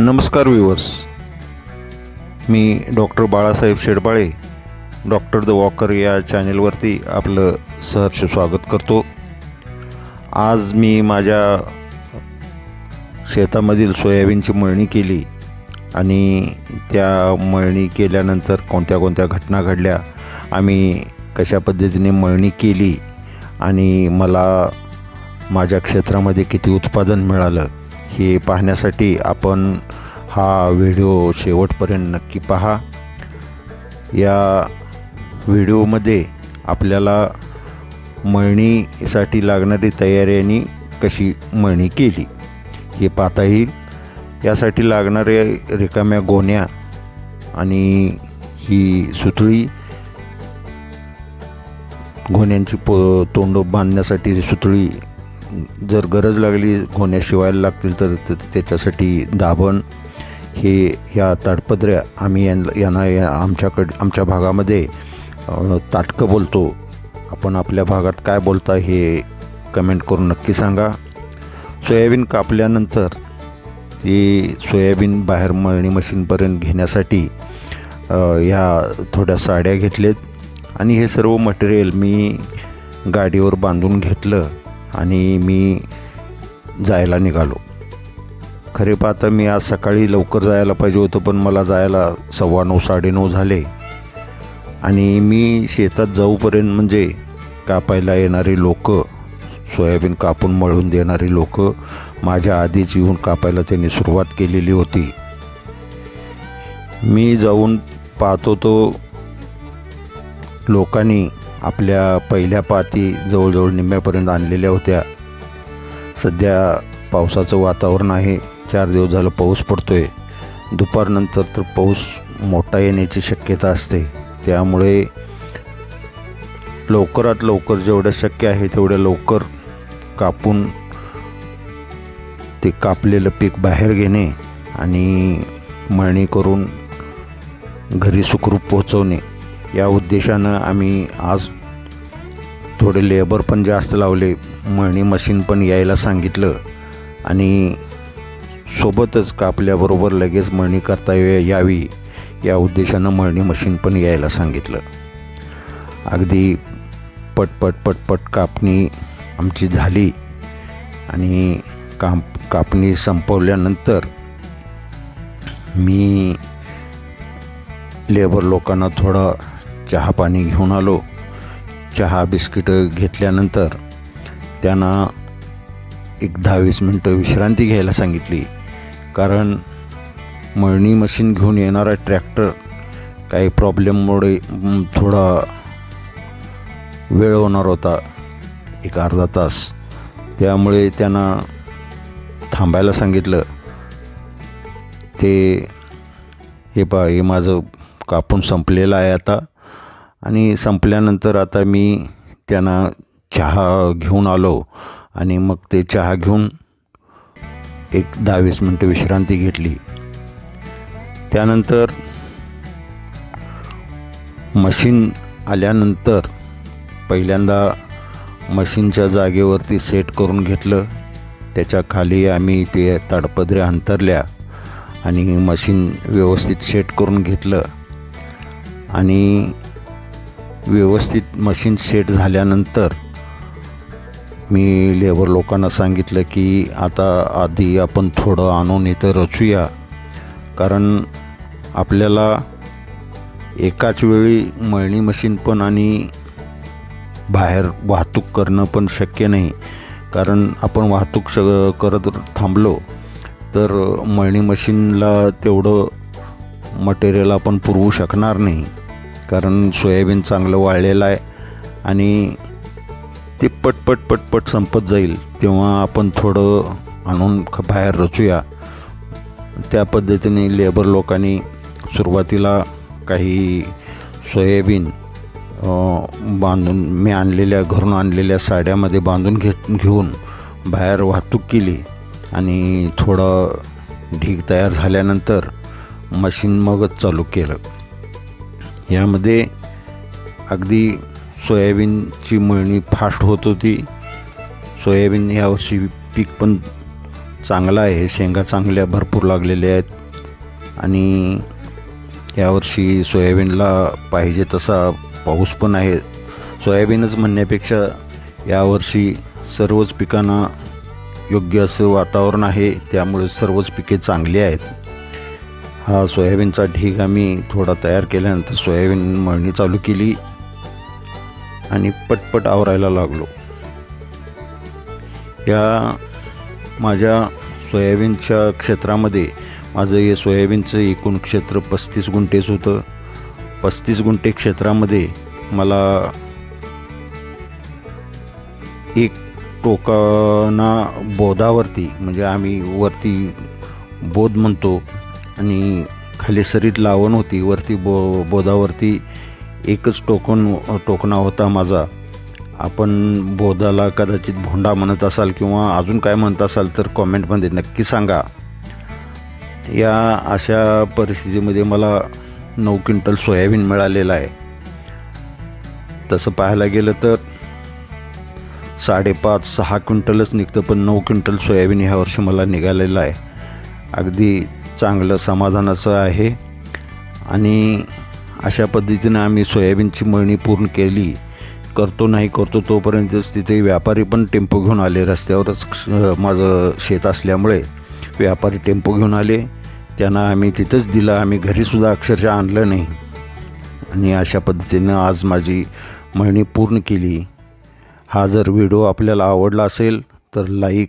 नमस्कार व्ह्यूअर्स, मी doctor Balasaheb Shedbale doctor the walker या चॅनेलवरती आपलं सहर्ष स्वागत करतो. आज मी माझ्या शेतामधील सोयाबीनची मळणी केली आणि त्या मळणी केल्यानंतर कोणत्या कोणत्या घटना घडल्या, आम्ही कशा पद्धतीने मळणी केली आणि मला माझ्या क्षेत्रामध्ये किती उत्पादन मिळालं हे पाहण्यासाठी आपण हा व्हिडिओ शेवटपर्यंत नक्की पहा. या व्हिडिओमध्ये आपल्याला मळणीसाठी लागणारी तयारी आणि कशी मळणी केली हे पाहता येईल. यासाठी लागणारे रिकाम्या गोण्या आणि ही सुतळी, गोण्यांची तोंड बांधण्यासाठी सुतळी, जर गरज लागली गोण्या शिवायला लागतील तर त्याच्यासाठी दाभण, ह्या ताडपत्र्या आम्ही यांना आमच्या भागामध्ये ताटकं बोलतो. आपण आपल्या भागात काय बोलता हे कमेंट करून नक्की सांगा. सोयाबीन कापल्यानंतर ती सोयाबीन बाहेर मळणी मशीनपर्यंत घेण्यासाठी ह्या थोड्या साड्या घेतलेत आणि हे सर्व मटेरियल मी गाडीवर बांधून घेतलं आणि मी जायला निघालो. खरे पाहता मी आज सकाळी लवकर जायला पाहिजे होतं, पण मला जायला 9:15 9:30 झाले आणि मी शेतात जाऊपर्यंत म्हणजे कापायला येणारी लोक, सोयाबीन कापून मळून देणारी लोक माझ्या आधीच येऊन कापायला त्यांनी सुरुवात केलेली होती. मी जाऊन पाहतो तो लोकांनी आपल्या पहिल्या पाती जवळजवळ निम्म्यापर्यंत आणलेल्या होत्या. सध्या पावसाचं वातावरण आहे, 4 दिवस झालं पाऊस पडतो आहे. दुपारनंतर तर पाऊस मोठा येण्याची शक्यता असते, त्यामुळे लवकरात लवकर जेवढं शक्य आहे तेवढ्या लवकर कापून ते कापलेलं पीक बाहेर घेणे आणि मळणी करून घरी सुखरूप पोहोचवणे या उद्देशानं आम्ही आज थोडे लेबर पण जास्त लावले, मळणी मशीन पण यायला सांगितलं आणि सोबतच कापल्याबरोबर लगेच मळणी करता यावी या उद्देशानं मळणी मशीन पण यायला सांगितलं. अगदी पटपट कापणी आमची झाली आणि कापणी संपवल्यानंतर मी लेबर लोकांना थोडा चहा पाणी घेऊन आलो. चहा बिस्किटं घेतल्यानंतर त्यांना एक 10-20 मिनटं विश्रांती घ्यायला सांगितली, कारण मळणी मशीन घेऊन येणारा ट्रॅक्टर काही प्रॉब्लेममुळे थोडा वेळ होणार होता, एक अर्धा तास, त्यामुळे त्यांना थांबायला सांगितलं. हे माझं कापून संपलेलं आहे आता आणि संपल्यानंतर आता मी त्यांना चहा घेऊन आलो आणि मग ते चहा घेऊन एक 10-20 मिनटं विश्रांती घेतली. त्यानंतर मशीन आल्यानंतर पहिल्यांदा मशीनच्या जागेवरती सेट करून घेतलं. त्याच्या खाली आम्ही ते ताडपत्र्या अंतरल्या आणि मशीन व्यवस्थित सेट करून घेतलं आणि व्यवस्थित मशीन सेट झाल्यानंतर मी लेबर लोकांना सांगितलं की आता आधी आपण थोडं आणून इथं रचूया, कारण आपल्याला एकाच वेळी मळणी मशीन पण आणि बाहेर वाहतूक करणं पण शक्य नाही, कारण आपण वाहतूक करत थांबलो तर मळणी मशीनला तेवढं मटेरियल आपण पुरवू शकणार नाही, कारण सोयाबीन चांगलं वाळलेलं आहे आणि ते पटपट संपत जाईल. तेव्हा आपण थोडं आणून बाहेर रचूया. त्या पद्धतीने लेबर लोकांनी सुरुवातीला काही सोयाबीन बांधून मी घरून आणलेल्या साड्यामध्ये बांधून घेऊन बाहेर वाहतूक केली आणि थोडं ढीग तयार झाल्यानंतर मशीन मगच चालू केलं. यामध्ये अगदी सोयाबीनची मळणी फास्ट होत होती. सोयाबीन यावर्षी पीक पण चांगला आहे. शेंगा चांगल्या भरपूर लागलेल्या आहेत आणि यावर्षी सोयाबीनला पाहिजे तसा पाऊस पण आहे. सोयाबीनच म्हणण्यापेक्षा यावर्षी सर्वच पिकांना योग्य असं वातावरण आहे, त्यामुळे सर्वच पिके चांगली आहेत. हा सोयाबीनचा ढीग आम्ही थोडा तयार केल्यानंतर सोयाबीन मळणी चालू केली आणि पटपट आवरायला लागलो. या माझ्या सोयाबीनच्या क्षेत्रामध्ये माझं हे सोयाबीनचं एकूण क्षेत्र 35 गुंठेच होतं. 35 गुंठे क्षेत्रामध्ये मला एक टोकाना बोधावरती, म्हणजे आम्ही वरती बोध म्हणतो आणि खाली सरीत लावण होती, वरती बोधावरती एकच टोकना होता माझा. आपण बोधाला कदाचित भोंडा म्हणत असाल किंवा अजून काय म्हणत असाल तर कॉमेंटमध्ये नक्की सांगा. या अशा परिस्थितीमध्ये मला 9 क्विंटल सोयाबीन मिळालेलं आहे. तसं पाहायला गेलं तर 5.5-6 क्विंटलच निघतं, पण 9 क्विंटल सोयाबीन ह्या वर्षी मला निघालेलं आहे. अगदी चांगलं समाधानाचं आहे. आणि अशा पद्धतीनं आम्ही सोयाबीनची मळणी पूर्ण केली. करतो तोपर्यंतच तिथे व्यापारी पण टेम्पो घेऊन आले. रस्त्यावरच माझं शेत असल्यामुळे व्यापारी टेम्पो घेऊन आले. त्यांना आम्ही तिथंच दिलं. आम्ही घरीसुद्धा अक्षरशः आणलं नाही. आणि अशा पद्धतीनं आज माझी मळणी पूर्ण केली. हा जर व्हिडिओ आपल्याला आवडला असेल तर लाईक,